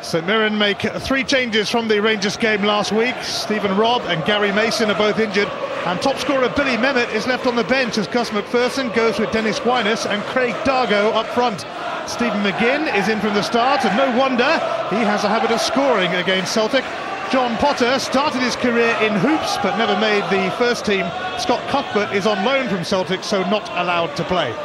St Mirren make 3 changes from the Rangers game last week. Stephen Robb and Gary Mason are both injured, and top scorer Billy Memmott is left on the bench as Gus McPherson goes with Dennis Wyness and Craig Dargo up front. Stephen McGinn is in from the start, and no wonder, he has a habit of scoring against Celtic. John Potter started his career in hoops but never made the first team. Scott Cuthbert is on loan from Celtic, so not allowed to play.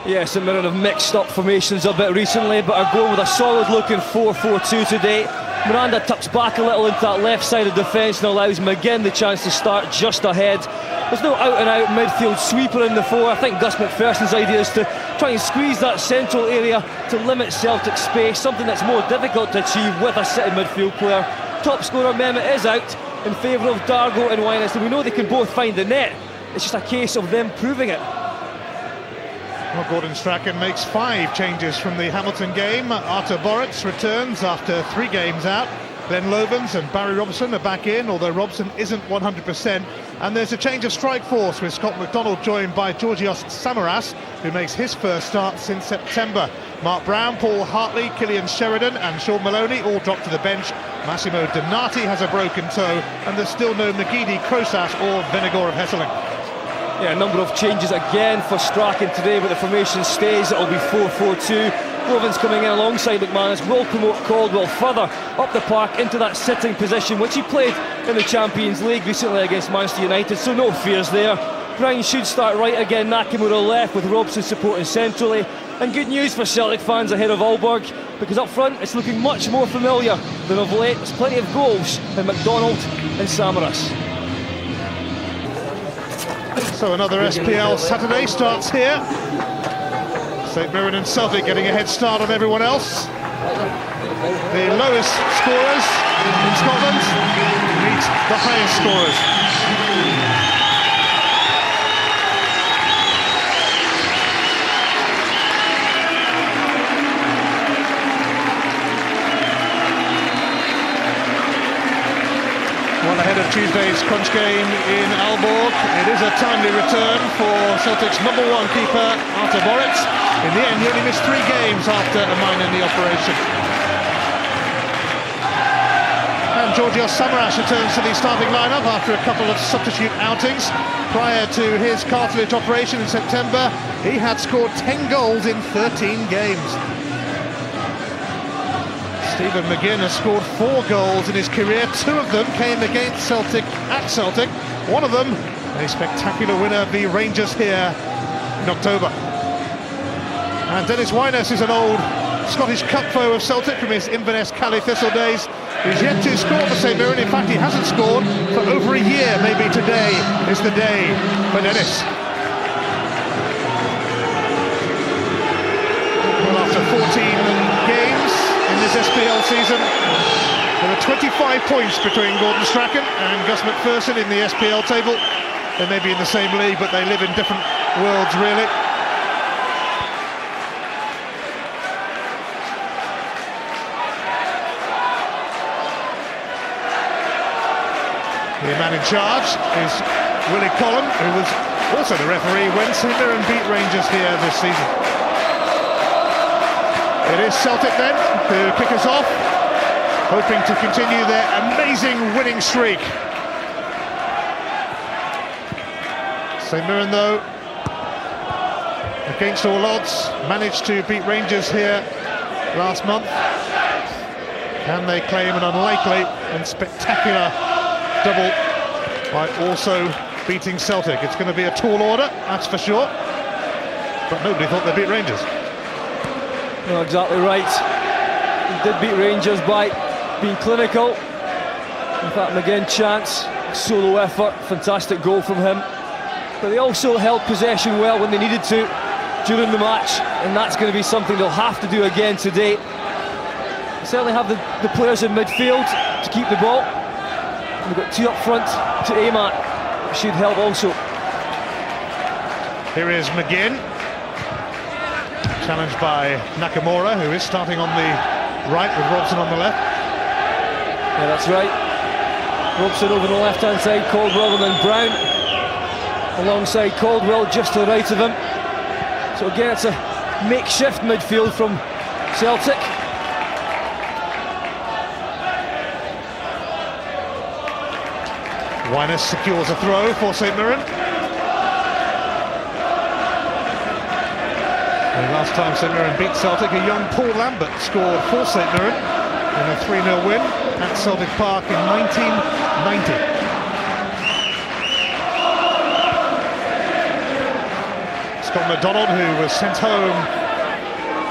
Yes, St Mirren have mixed up formations a bit recently, but are going with a solid looking 4-4-2 today. Miranda tucks back a little into that left side of defence and allows McGinn the chance to start just ahead. There's no out-and-out midfield sweeper in the 4. I think Gus McPherson's idea is to try and squeeze that central area to limit Celtic's space, something that's more difficult to achieve with a City midfield player. Top scorer Memmott is out in favour of Dargo and Wyness, and we know they can both find the net. It's just a case of them proving it. Well, Gordon Strachan makes 5 changes from the Hamilton game. Artur Boruc returns after 3 games out. Glenn Lovens and Barry Robson are back in, although Robson isn't 100%. And there's a change of strike force with Scott McDonald joined by Georgios Samaras, who makes his first start since September. Mark Brown, Paul Hartley, Killian Sheridan and Sean Maloney all drop to the bench. Massimo Donati has a broken toe, and there's still no McGeady, Crosas or Venegor of Hesseling. Yeah, a number of changes again for Strachan today, but the formation stays. It'll be 4-4-2. Lovens coming in alongside McManus will promote Caldwell further up the park into that sitting position, which he played in the Champions League recently against Manchester United, so no fears there. Brown should start right again, Nakamura left with Robson supporting centrally. And good news for Celtic fans ahead of Aalborg, because up front it's looking much more familiar than of late. There's plenty of goals in McDonald and Samaras. So another SPL Saturday starts here. St Mirren and Celtic getting a head start on everyone else. The lowest scorers in Scotland meet the highest scorers. Well, ahead of Tuesday's crunch game in Aalborg, it is a timely return for Celtic's #1 keeper, Artur Boruc. In the end, he only missed 3 games after a minor knee operation. And Georgios Samaras returns to the starting lineup after a couple of substitute outings. Prior to his cartilage operation in September, he had scored 10 goals in 13 games. Stephen McGinn has scored 4 goals in his career. 2 of them came against Celtic at Celtic. One of them, a spectacular winner v Rangers here in October. And Dennis Wyness is an old Scottish Cup foe of Celtic from his Inverness Cally Thistle days. He's yet to score for St Mirren. In fact, he hasn't scored for over a year. Maybe today is the day for Dennis. Well, after 14 games in this SPL season, there are 25 points between Gordon Strachan and Gus McPherson in the SPL table. They may be in the same league, but they live in different worlds, really. The man in charge is Willie Collum, who was also the referee when St Mirren beat Rangers here this season. It is Celtic then who kick us off, hoping to continue their amazing winning streak. St Mirren, though, against all odds, managed to beat Rangers here last month. Can they claim an unlikely and spectacular double by also beating Celtic? It's going to be a tall order, that's for sure, but nobody thought they'd beat Rangers. No, exactly right. He did beat Rangers by being clinical. In fact, McGinn chance, solo effort, fantastic goal from him. But they also held possession well when they needed to during the match, and that's going to be something they'll have to do again today. They certainly have the players in midfield to keep the ball. We've got 2 up front to aim at, which should help also. Here is McGinn, challenged by Nakamura, who is starting on the right with Robson on the left. Yeah, that's right. Robson over the left-hand side, Caldwell, and then Brown alongside Caldwell just to the right of him. So again, it's a makeshift midfield from Celtic. Wyness secures a throw for St Mirren. And last time St Mirren beat Celtic, a young Paul Lambert scored for St Mirren in a 3-0 win at Celtic Park in 1990. Scott McDonald, who was sent home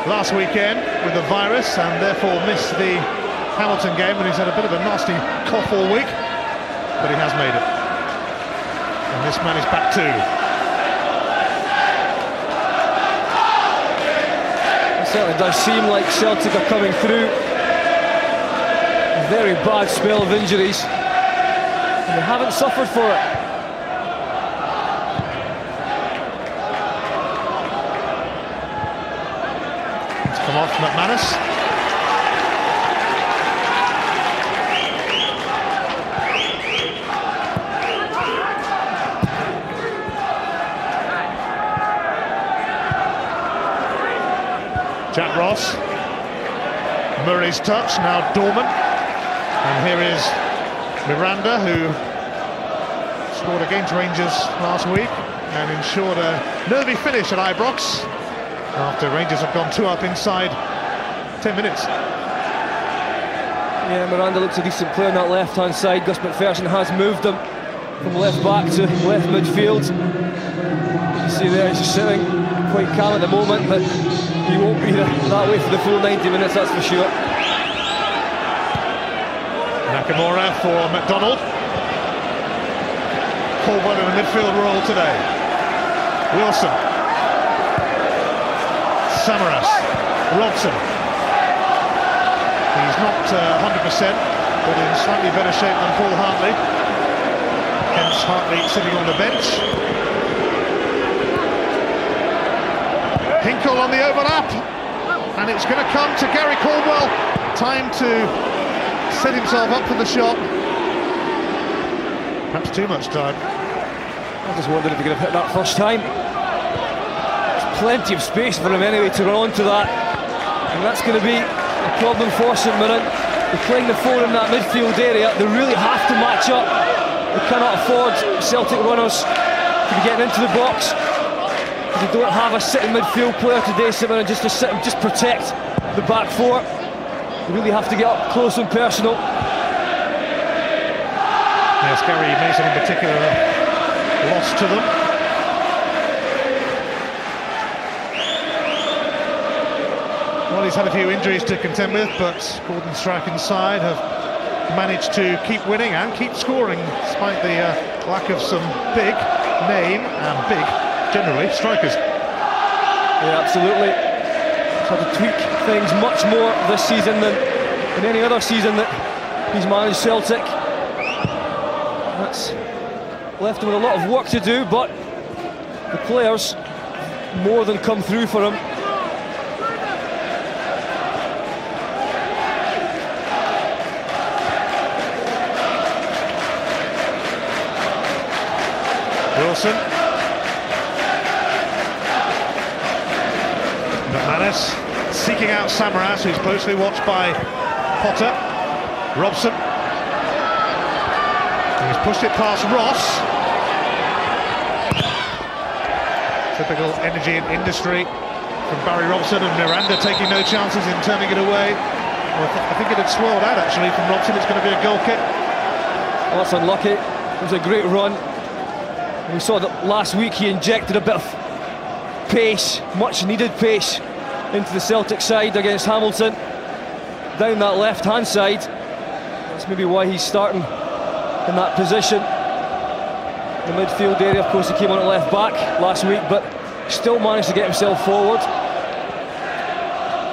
last weekend with the virus and therefore missed the Hamilton game, and he's had a bit of a nasty cough all week, but he has made it. And this man is back too. It certainly does seem like Celtic are coming through a very bad spell of injuries, and they haven't suffered for it. It's come off McManus. Jack Ross, Murray's touch, now dormant, and here is Miranda, who scored against Rangers last week and ensured a nervy finish at Ibrox after Rangers have gone 2 up inside 10 minutes. Yeah, Miranda looks a decent player on that left-hand side. Gus McPherson has moved him from left back to left midfield. You see there, he's just sitting quite calm at the moment, but he won't be that way for the full 90 minutes, that's for sure. Nakamura for McDonald. Caldwell in the midfield role today. Wilson. Samaras. Robson. He's not 100%, but in slightly better shape than Paul Hartley. Hence Hartley sitting on the bench. Hinkle on the overlap, and it's going to come to Gary Caldwell. Time to set himself up for the shot. Perhaps too much time. I just wondered if he could have hit that first time. There's plenty of space for him anyway to run onto that, and that's going to be a problem for St Mirren. They're playing the 4 in that midfield area. They really have to match up. They cannot afford Celtic runners to be getting into the box. They don't have a sitting midfield player today, St Mirren, just to sit and just protect the back 4. They really have to get up close and personal. Yes, Gary Mason in particular lost to them. Well, he's had a few injuries to contend with, but Gordon Strachan's side have managed to keep winning and keep scoring despite the lack of some big name and big generally strikers. Yeah, absolutely. He's had to tweak things much more this season than in any other season that he's managed Celtic. That's left him with a lot of work to do, but the players more than come through for him. Wilson. McManus seeking out Samaras, who's closely watched by Potter. Robson. He's pushed it past Ross. Typical energy and industry from Barry Robson, and Miranda taking no chances in turning it away. Well, I think it had swirled out actually from Robson. It's going to be a goal kick. Well, that's unlucky. It was a great run. We saw that last week he injected a bit of pace, much needed pace, into the Celtic side against Hamilton. Down that left-hand side. That's maybe why he's starting in that position. The midfield area, of course, he came on at left back last week, but still managed to get himself forward.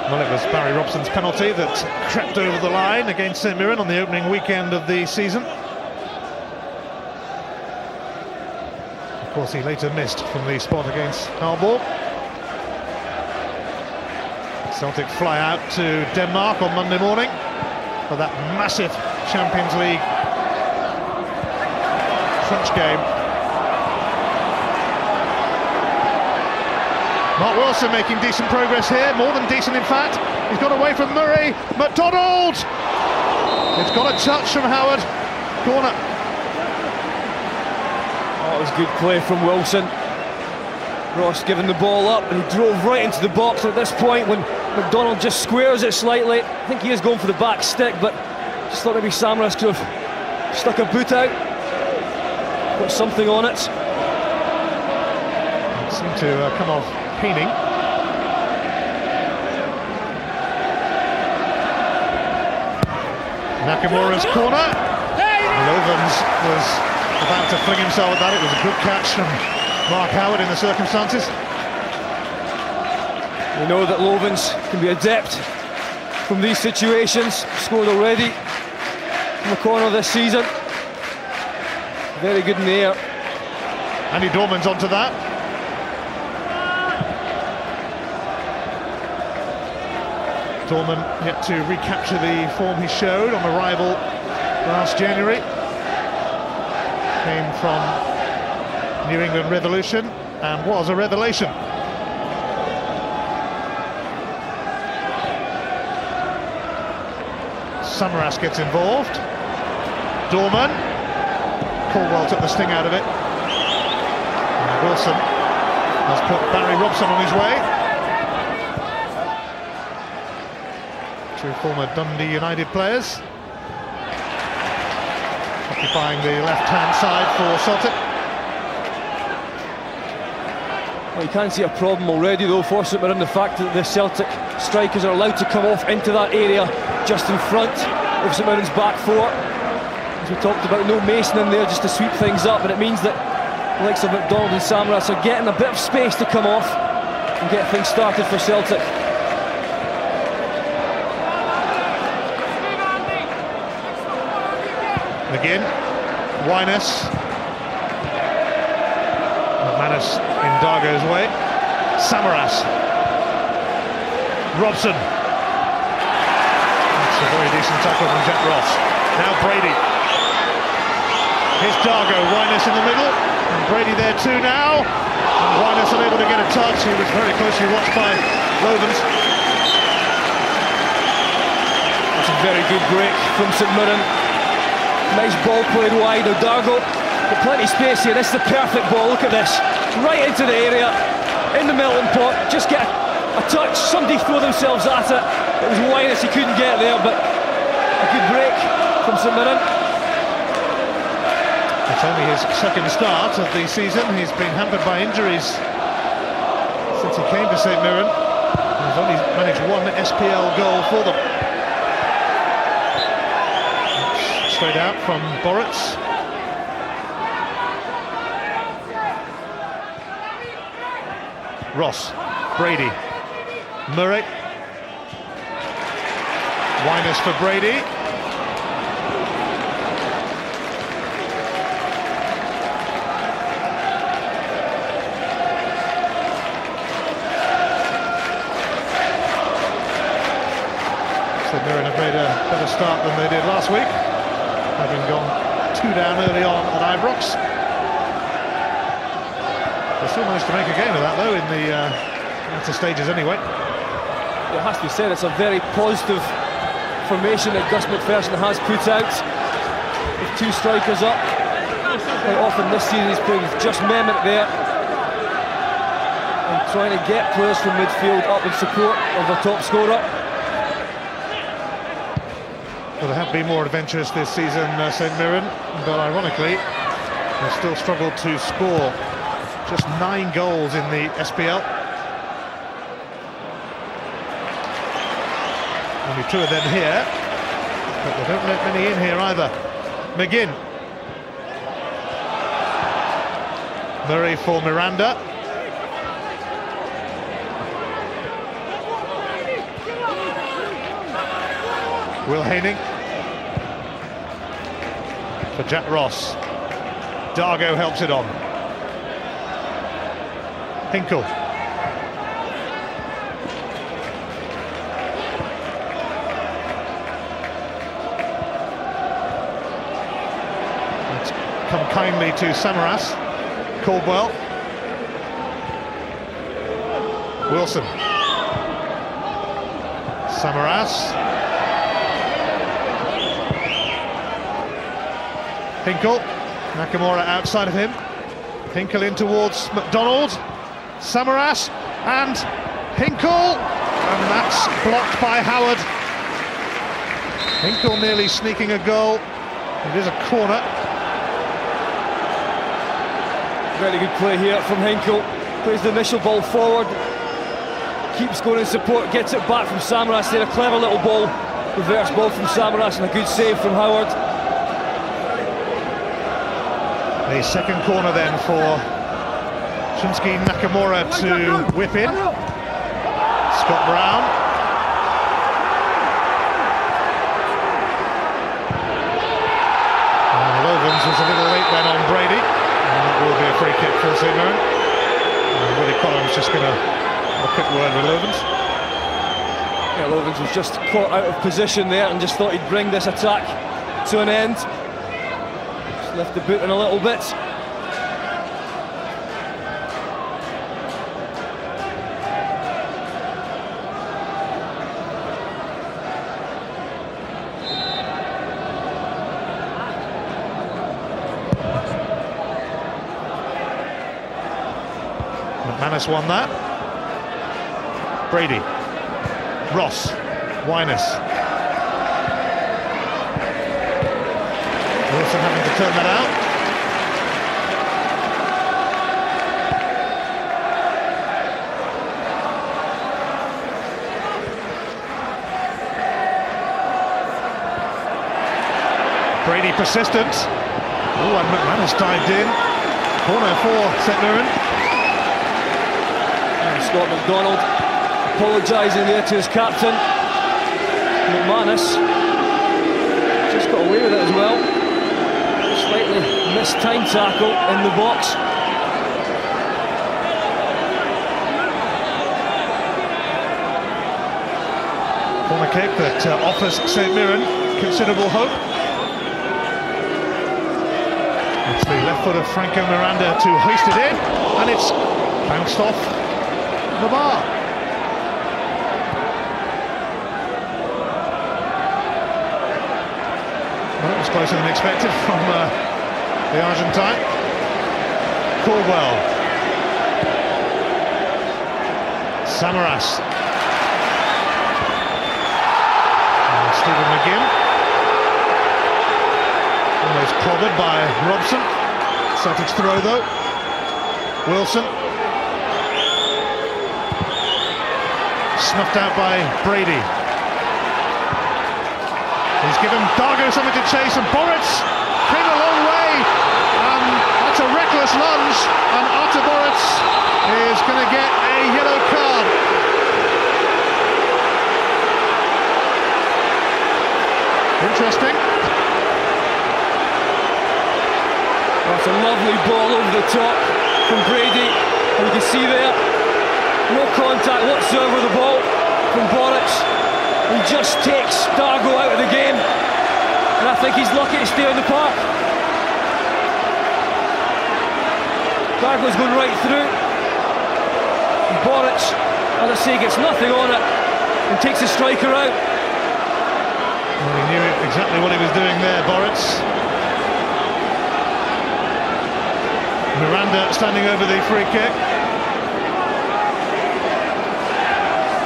Well, it was Barry Robson's penalty that crept over the line against St Mirren on the opening weekend of the season. Of course, he later missed from the spot against Aalborg. Celtic fly out to Denmark on Monday morning for that massive Champions League French game. Mark Wilson making decent progress here, more than decent in fact. He's got away from Murray. McDonald! It's got a touch from Howard. Corner. was good play from Wilson. Ross giving the ball up, and he drove right into the box. At this point, when McDonald just squares it slightly, I think he is going for the back stick, but just thought maybe Samaras could have stuck a boot out, got something on it. It seemed to come off Heening. Nakamura's corner. Lovens was about to fling himself at that. It was a good catch from Mark Howard in the circumstances. We know that Lovens can be adept from these situations. Scored already from the corner this season. Very good in the air. Andy Dorman's onto that. Dorman yet to recapture the form he showed on arrival last January. Came from New England Revolution and was a revelation. Samaras gets involved. Dorman. Caldwell took the sting out of it. And Wilson has put Barry Robson on his way. Two former Dundee United players occupying the left-hand side for Celtic. Well, you can't see a problem already though for St Mirren, the fact that the Celtic strikers are allowed to come off into that area just in front of St Mirren's back four. As we talked about, no Mason in there just to sweep things up, and it means that the likes of McDonald and Samaras are getting a bit of space to come off and get things started for Celtic. Again, Wyness. McManus in Dargo's way. Samaras. Robson. That's a very decent tackle from Jack Ross. Now Brady. Here's Dargo. Wyness in the middle. And Brady there too now. And Wyness unable to get a touch. He was very closely watched by Lovens. That's a very good break from St Mirren. Nice ball played wide. Dargo got plenty of space here. This is the perfect ball. Look at this. Right into the area, in the melting pot. Just get a touch. Somebody throw themselves at it. It was Wyness, he couldn't get there, but a good break from St Mirren. It's only his second start of the season. He's been hampered by injuries since he came to St Mirren. He's only managed one SPL goal for them. Straight out from Boritz. Ross, Brady, Murray. Wyness for Brady. So Mirren have made a better start than they did last week, having gone 2 down early on at Ibrox. They still managed to make a game of that though in the latter stages anyway. It has to be said, it's a very positive formation that Gus McPherson has put out, with 2 strikers up. Quite often this season he's playing with just Mehmet there and trying to get players from midfield up in support of the top scorer. Well, they have been more adventurous this season, St Mirren, but ironically they've still struggled to score. Just 9 goals in the SPL. Only 2 of them here, but they don't let many in here either. McGinn. Murray for Miranda. Will Haining for Jack Ross. Dargo helps it on. Hinkle. Let's come kindly to Samaras. Caldwell. Wilson. Samaras. Hinkle. Nakamura outside of him. Hinkle in towards McDonald, Samaras and Hinkle, and that's blocked by Howard. Hinkle nearly sneaking a goal. It is a corner. Very good play here from Hinkle. Plays the initial ball forward, keeps going in support, gets it back from Samaras there. A clever little ball, reverse ball from Samaras, and a good save from Howard. The second corner then for Shunsuke Nakamura to whip in. Scott Brown. Lovens was a little late then on Brady. And that will be a free kick for St Mirren. Willie Collins just going to have a quick word with Lovens. Yeah, Lovens was just caught out of position there and just thought he'd bring this attack to an end. Just left the boot in a little bit. McManus won that. Brady, Ross, Winus. Wilson having to turn that out. Brady persistent. Oh, and McManus dived in. Corner for St Mirren. Scott McDonald apologising there to his captain. McManus just got away with it as well. Slightly missed time tackle in the box. Corner kick that offers St Mirren considerable hope. It's the left foot of Franco Miranda to hoist it in, and it's bounced off the bar. Well, it was closer than expected from the Argentine. Caldwell. Samaras. And Stephen McGinn. Almost clobbered by Robson. Celtic's throw though. Wilson. Snuffed out by Brady. He's given Dargo something to chase, and Boritz came a long way. That's a reckless lunge, and Artur Boritz is going to get a yellow card. Interesting. That's a lovely ball over the top from Brady, and you can see there, no contact whatsoever with the ball from Boritz. He just takes Dargo out of the game, and I think he's lucky to stay on the park. Dargo's going right through, and Boritz, as I say, gets nothing on it and takes the striker out. Well, he knew exactly what he was doing there, Boritz. Miranda standing over the free kick.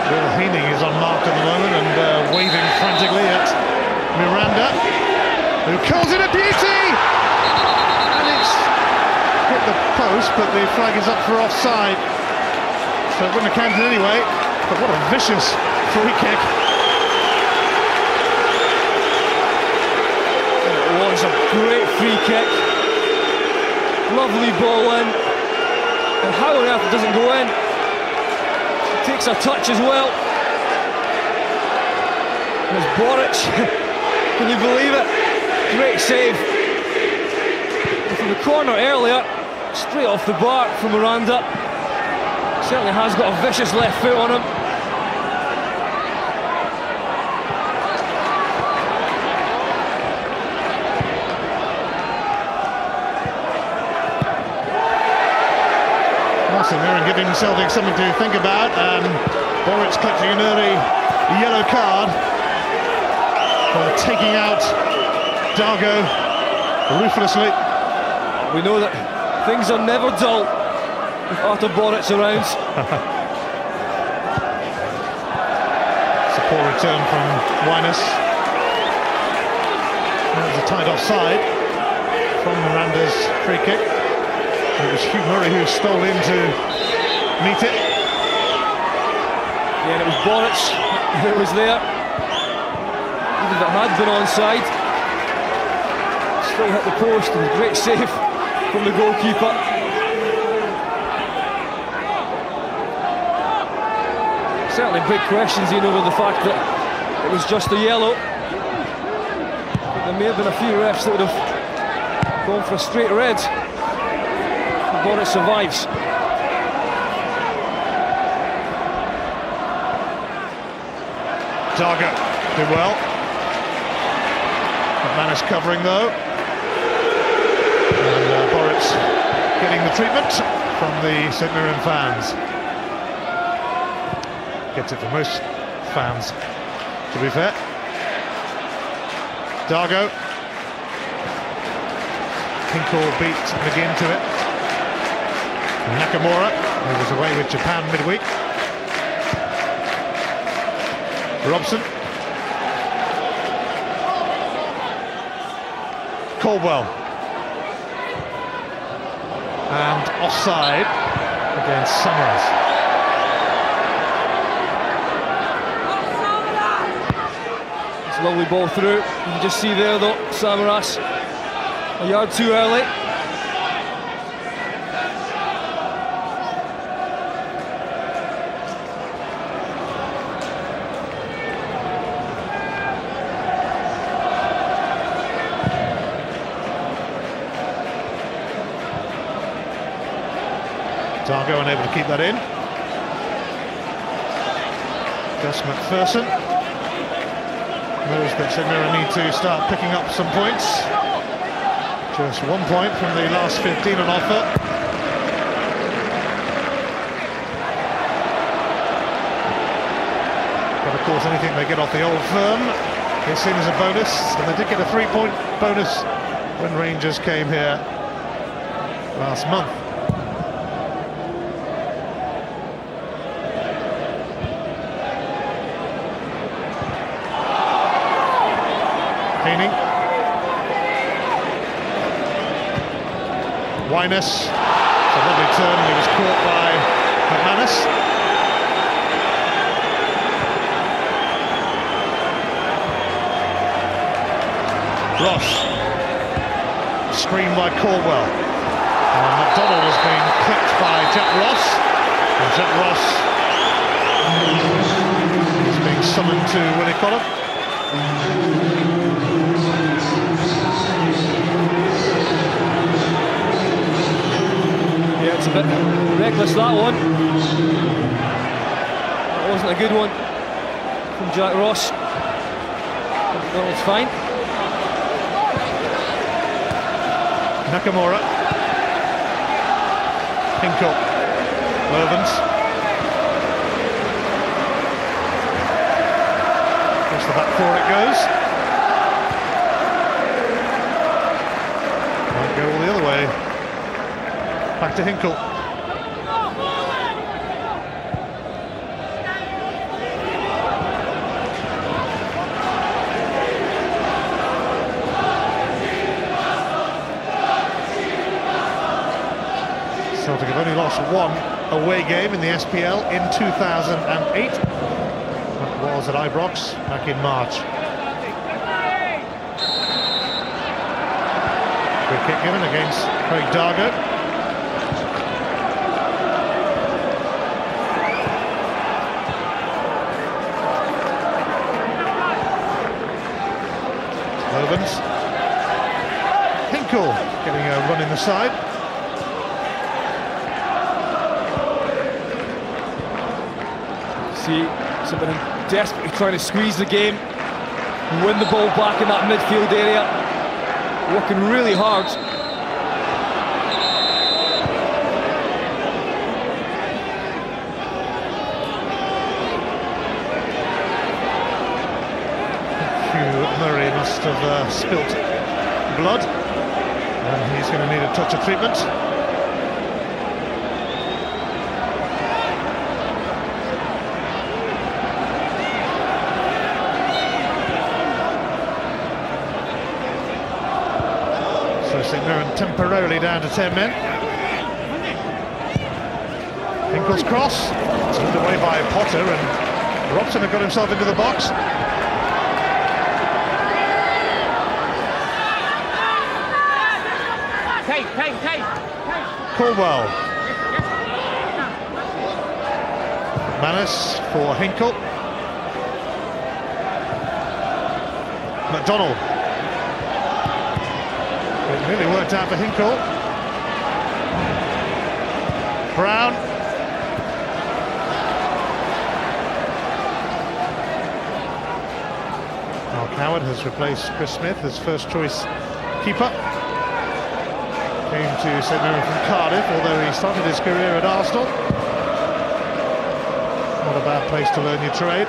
Will Heening is unmarked at the moment and waving frantically at Miranda, who calls it a beauty! And it's hit the post, but the flag is up for offside. So it wouldn't have counted anyway, but what a vicious free kick. It was a great free kick. Lovely ball in. And how on earth it doesn't go in? Takes a touch as well. There's Boritz. Can you believe it? Great save. And from the corner earlier, straight off the bar from Miranda. Certainly has got a vicious left foot on him. St Mirren giving Celtic something to think about, and Boritz collecting an early yellow card for taking out Dargo ruthlessly. We know that Things are never dull with Artur Boruc around. It's a poor return from Wyness. That was a tight offside from Miranda's free kick. It was Hugh Murray who stole in to meet it. Yeah, and it was Boruc who was there. Even if it had been onside, still hit the post, and a great save from the goalkeeper. Certainly big questions, over the fact that it was just a yellow. But there may have been a few refs that would have gone for a straight red. Boruc survives. Dargo did well. McManus covering though. And Boruc getting the treatment from the St Mirren fans. Gets it for most fans, to be fair. Dargo. Hinkle beat McGinn to it. Nakamura, who was away with Japan midweek. Robson. Caldwell. And offside against Samaras. It's a lovely ball through. You can just see there though, Samaras a yard too early. Dargo unable to keep that in. Gus McPherson knows that St Mirren need to start picking up some points. Just 1 point from the last 15 on offer. But of course anything they get off the Old Firm is seen as a bonus, and they did get a 3-point bonus when Rangers came here last month. Wyness, it's a lovely turn, and he was caught by McManus. Ross, screened by Caldwell. McDonald has been clipped by Jack Ross, and Jack Ross is being summoned to Winnicott. Yeah, it's a bit reckless, that one. That wasn't a good one from Jack Ross. McDonald's fine. Nakamura. Hinkle. Lovens. Across the back four it goes. Might go all the other way. Back to Hinkle. Celtic have only lost one away game in the SPL in 2008. That was at Ibrox back in March. Free kick given against Craig Dargo. Hinkle getting a run in the side. See somebody desperately trying to squeeze the game, win the ball back in that midfield area, working really hard. Murray must have spilt blood, and he's going to need a touch of treatment. temporarily down to 10 men. Hinkle's cross, turned away by Potter, and Robson had got himself into the box. Caldwell. Manus for Hinkle. McDonald. It really worked out for Hinkle. Brown. Mark Howard has replaced Chris Smith as first choice keeper. Came to St Mirren from Cardiff, although he started his career at Arsenal. Not a bad place to learn your trade.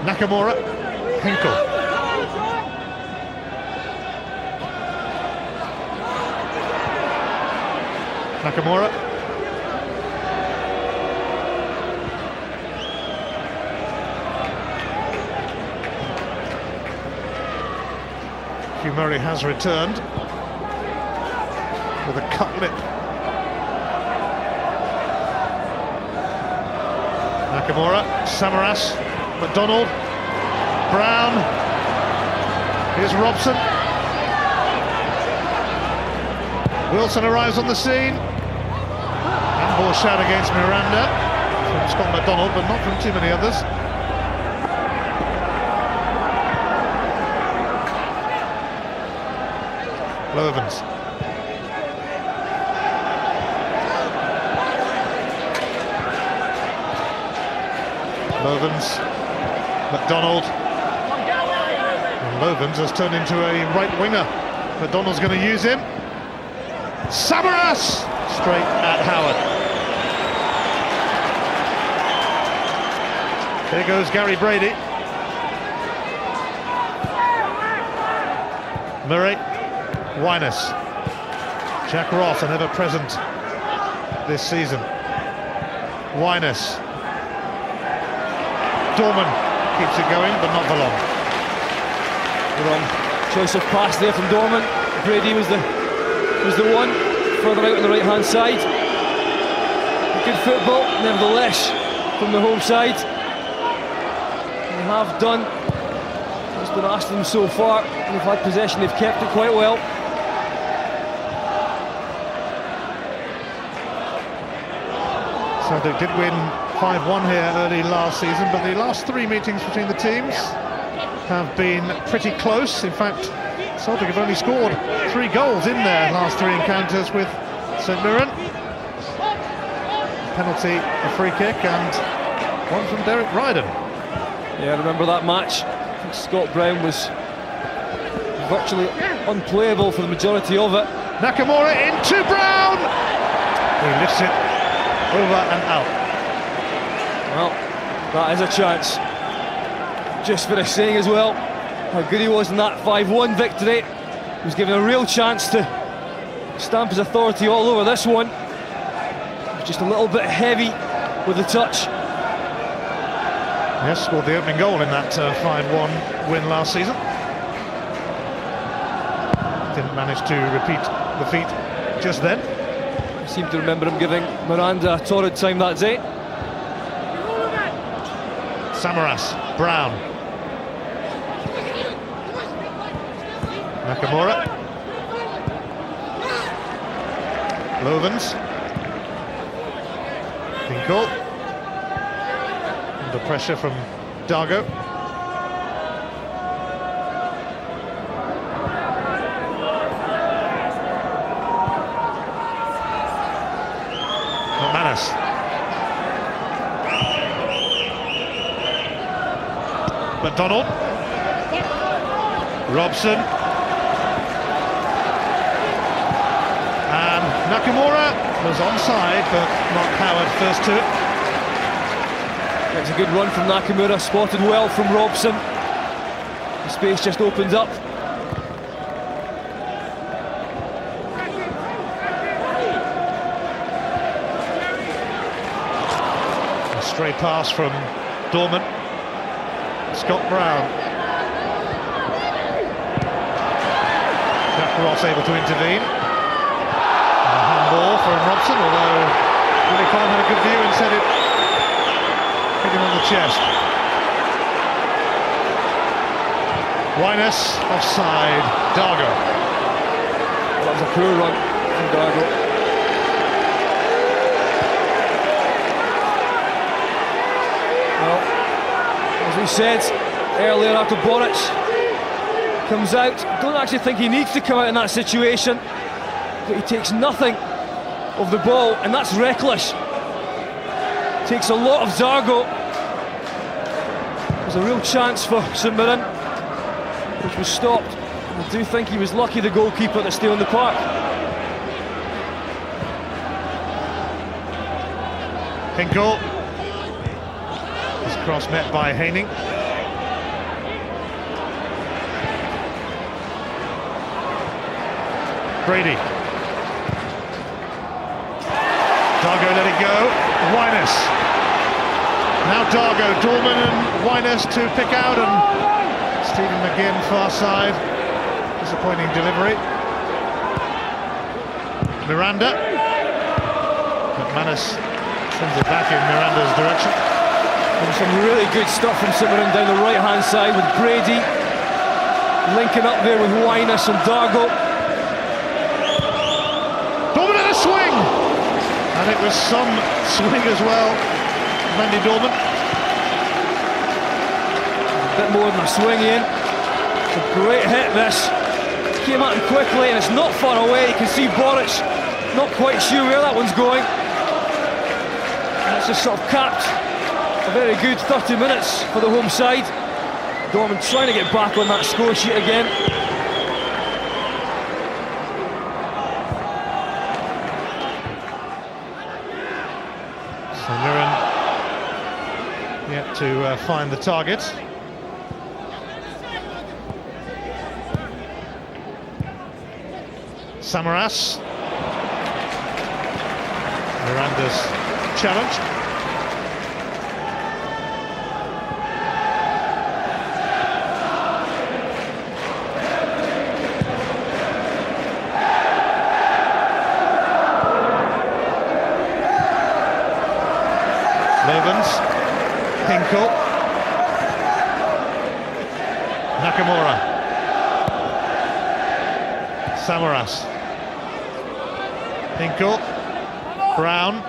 Nakamura, Hinkle. Nakamura. Hugh Murray has returned with a cut lip. Nakamura, Samaras, McDonald, Brown, here's Robson. Wilson arrives on the scene. Handball shot against Miranda from Scott McDonald, but not from too many others. Lovens. Lovens, McDonald. And Lovens has turned into a right winger. McDonald's going to use him. Samaras! Straight at Howard. There goes Gary Brady. Murray. Winus. Jack Ross, an ever-present this season. Winus. Dorman keeps it going, but not for long. Wrong choice of pass there from Dorman. Brady was the one further out on the right-hand side. Good football, nevertheless, from the home side. They have done what's been asked of them so far. They've had possession, they've kept it quite well. Celtic did win 5-1 here early last season, but the last three meetings between the teams have been pretty close. In fact, Celtic have only scored 3 goals in their last 3 encounters with St Mirren. Penalty, a free kick, and one from Derek Ryden. Yeah, I remember that match. I think Scott Brown was virtually unplayable for the majority of it. Nakamura into Brown! He lifts it over and out. Well, that is a chance. Just finished saying as well how good he was in that 5-1 victory. He was given a real chance to stamp his authority all over this one. He was just a little bit heavy with the touch. Yes, scored the opening goal in that 5-1 win last season. Didn't manage to repeat the feat just then. I seem to remember him giving Miranda a torrid time that day. Samaras, Brown. Nakamura. Lovens. Hinkle. Under pressure from Dargo. Manus. McDonald. Robson. And Nakamura was onside, but Mark Howard first to it. It's a good run from Nakamura, spotted well from Robson. The space just opens up. Stray pass from Dorman. Scott Brown. Jack Ross able to intervene. And a handball from Robson, although Willie Collin had a good view and said it hit him on the chest. Winus offside. Dargo. That was a poor run from Dargo. Well, as we said earlier, after Boric comes out, don't actually think he needs to come out in that situation, but he takes nothing of the ball, and that's reckless. Takes a lot of Dargo. There's a real chance for St Mirren, which was stopped. I do think he was lucky, the goalkeeper, to stay on the park. Hinkle. His cross met by Haining. Brady. Dargo let it go. Winus. Now Dargo, Dorman and Winus to pick out, and Stephen McGinn far side. Disappointing delivery. Miranda. McManus sends it back in Miranda's direction. And some really good stuff from St Mirren down the right hand side with Brady linking up there with Winus and Dargo. Dorman at a swing! And it was some swing as well. Randy Dorman. A bit more than a swing, Ian. It's a great hit, this. Came at him quickly, and it's not far away. You can see Boric not quite sure where that one's going. And it's just sort of capped a very good 30 minutes for the home side. Dorman trying to get back on that score sheet again. So Mirren yet to find the target. Samaras. Miranda's challenge. Lovens. Hinkle. Nakamura. Samaras. Hinkle, Brown,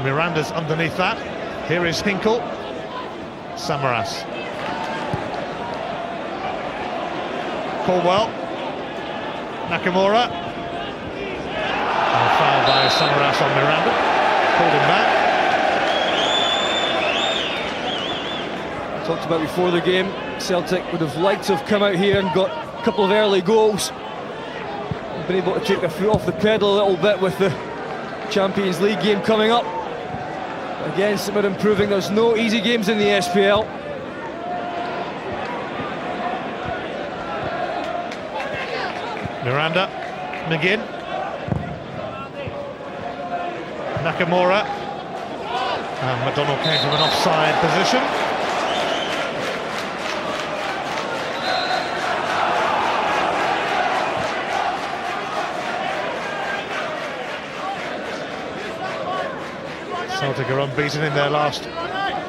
Miranda's underneath that. Here is Hinkle, Samaras, Caldwell, Nakamura, and a foul by Samaras on Miranda, pulled him back. Talked about before the game, Celtic would have liked to have come out here and got a couple of early goals. Been able to take their foot off the pedal a little bit with the Champions League game coming up. Again, St Mirren proving there's no easy games in the SPL. Miranda, McGinn, Nakamura, and McDonald came from an offside position. Celtic are unbeaten in their last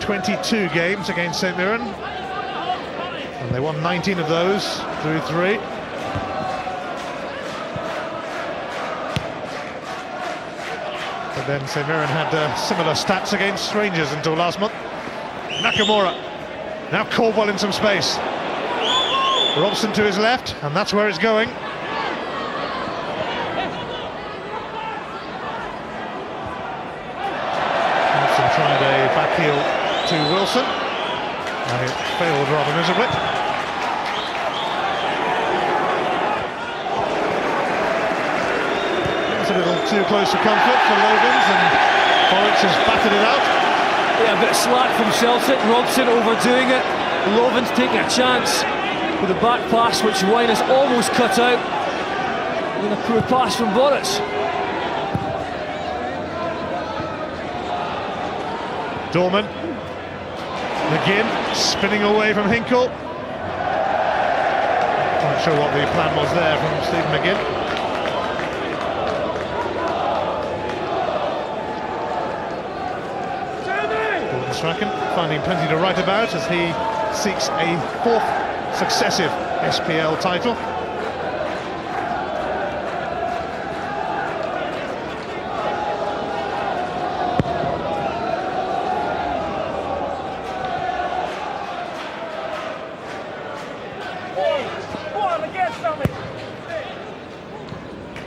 22 games against St Mirren, and they won 19 of those through 3. But then St Mirren had similar stats against Rangers until last month. Nakamura, now Caldwell in some space. Robson to his left, and that's where it's going. Tried a back heel to Wilson, and it failed rather miserably. It's a little too close for comfort for Lovens, and Boric has batted it out. Yeah, a bit of slack from Celtic. Robson overdoing it. Lovens taking a chance. with a back pass which Wyness almost cut out, and a poor pass from Boritz. Dorman. McGinn spinning away from Hinkle. Not sure what the plan was there from Stephen McGinn. Gordon Strachan finding plenty to write about as he seeks a 4th successive SPL title.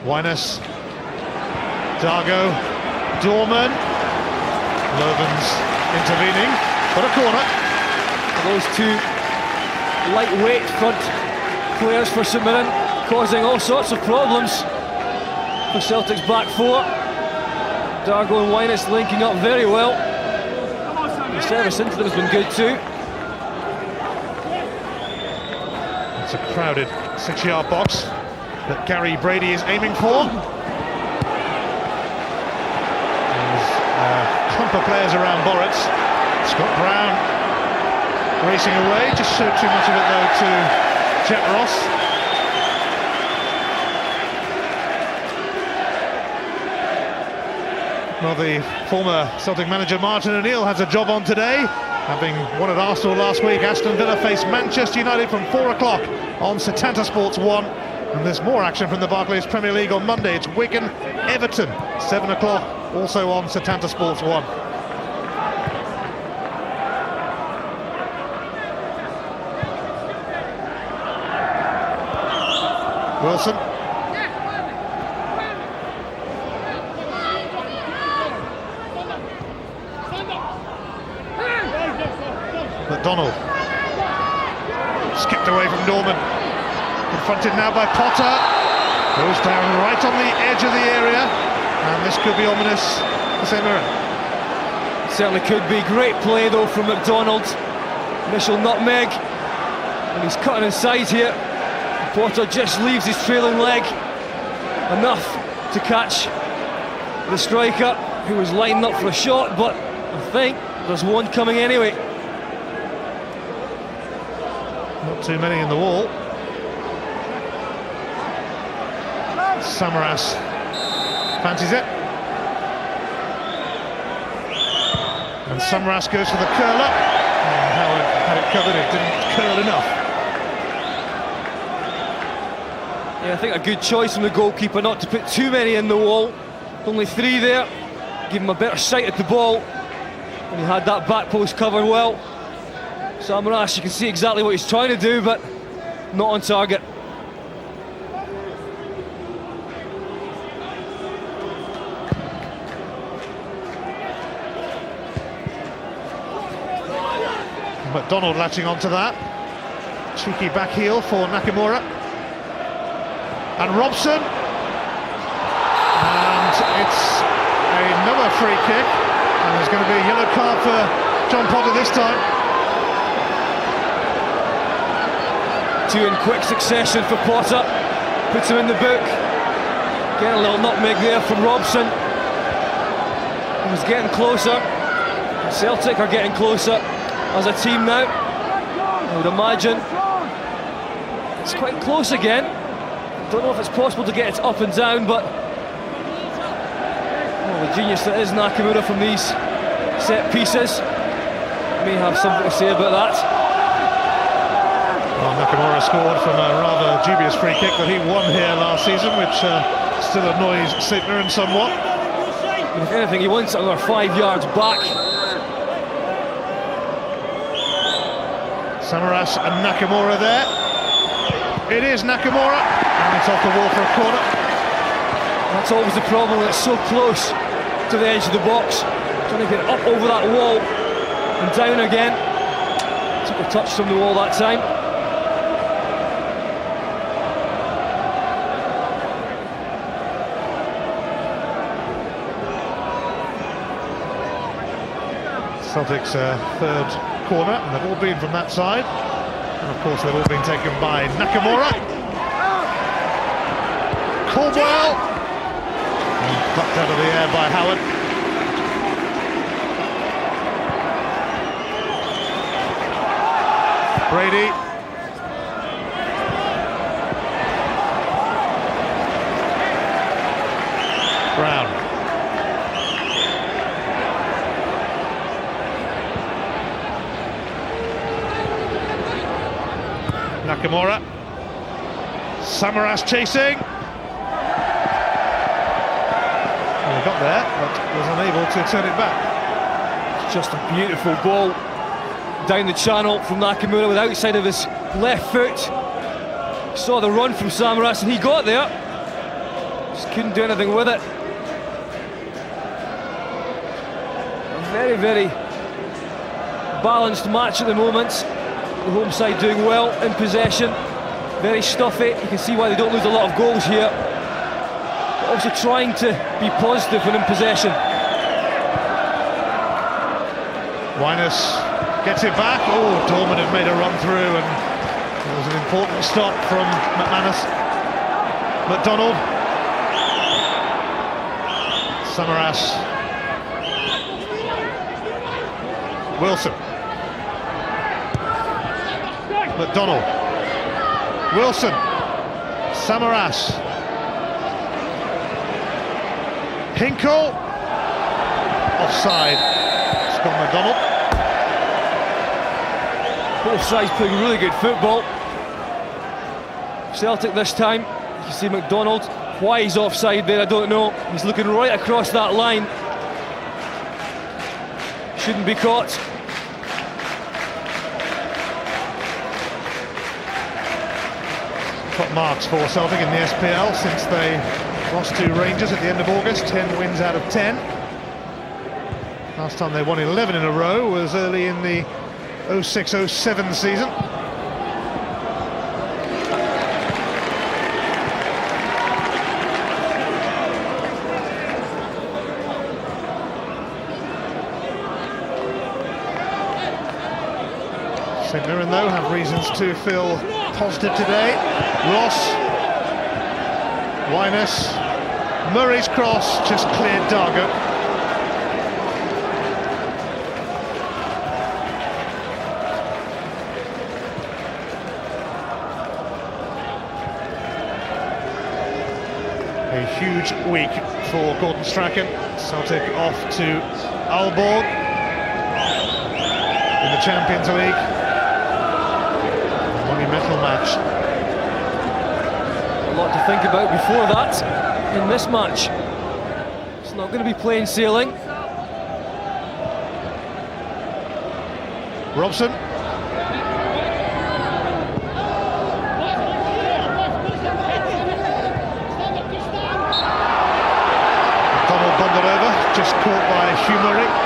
Wyness, Dargo, Dorman, Lovens intervening, but a corner. Those two lightweight front players for St Mirren causing all sorts of problems for Celtic's back four. Dargo and Wyness linking up very well. The service into them has been good too. It's a crowded 6-yard box that Gary Brady is aiming for. There's a clump of players around Boritz. Scott Brown racing away, just showed too much of it though to Jet Ross. Well, the former Celtic manager Martin O'Neill has a job on today. Having won at Arsenal last week, Aston Villa face Manchester United from 4 o'clock on Setanta Sports 1. And there's more action from the Barclays Premier League on Monday. It's Wigan, Everton, 7 o'clock, also on Setanta Sports 1. Wilson. McDonald. Skipped away from Dorman. Confronted now by Potter. Goes down right on the edge of the area. And this could be ominous for St Mirren. Certainly could be. Great play though from McDonald. Initial nutmeg. And he's cutting inside here. Potter just leaves his trailing leg. Enough to catch the striker, who was lining up for a shot, but I think there's one coming anyway. Not too many in the wall. Samaras fancies it. And Samaras goes for the curler. And Howard had it covered, it didn't curl enough. Yeah, I think a good choice from the goalkeeper not to put too many in the wall. Only 3 there. Give him a better sight at the ball. And he had that back post covered well. Samaras, you can see exactly what he's trying to do, but not on target. McDonald latching onto that. Cheeky back heel for Nakamura. And Robson. And it's another free kick. And there's going to be a yellow card for John Potter this time. 2 in quick succession for Potter. Puts him in the book. Getting a little nutmeg there from Robson. He's getting closer. Celtic are getting closer as a team now. I would imagine it's quite close again. Don't know if it's possible to get it up and down, but the genius that is Nakamura from these set pieces may have something to say about that. Well, Nakamura scored from a rather dubious free kick that he won here last season, which still annoys St Mirren somewhat. And if anything, he wants another 5 yards back. Samaras and Nakamura there. It is Nakamura, and it's off the wall for a corner. That's always the problem, it's so close to the edge of the box. Trying to get it up over that wall and down again. Took a touch from the wall that time. Celtic's third corner, and they've all been from that side. And of course, they've all been taken by Nakamura. Caldwell. And plucked out of the air by Howard. Brady. Brown. Nakamura. Samaras chasing. Well, got there, but was unable to turn it back. It's just a beautiful ball down the channel from Nakamura with the outside of his left foot. Saw the run from Samaras and he got there. Just couldn't do anything with it. A very, very balanced match at the moment. The home side doing well in possession. Very stuffy. You can see why they don't lose a lot of goals here. But also trying to be positive when in possession. Winus gets it back. Oh, Dorman had made a run through, and it was an important stop from McManus. McDonald. Samaras. Wilson. McDonald. Wilson. Samaras. Hinkle. Offside. Scott McDonald. Both sides playing really good football. Celtic this time. You can see McDonald. Why he's offside there, I don't know. He's looking right across that line. Shouldn't be caught. Top marks for Celtic in the SPL since they lost to Rangers at the end of August. 10 wins out of 10. Last time they won 11 in a row was early in the 06-07 season. St Mirren, though, have reasons to feel positive today. Ross, Winus, Murray's cross just cleared Dargo. A huge week for Gordon Strachan. Celtic off to Aalborg in the Champions League. Monumental match. A lot to think about before that in this match. It's not going to be plain sailing. Robson. Donald bundled over, just caught by Hugh Murray.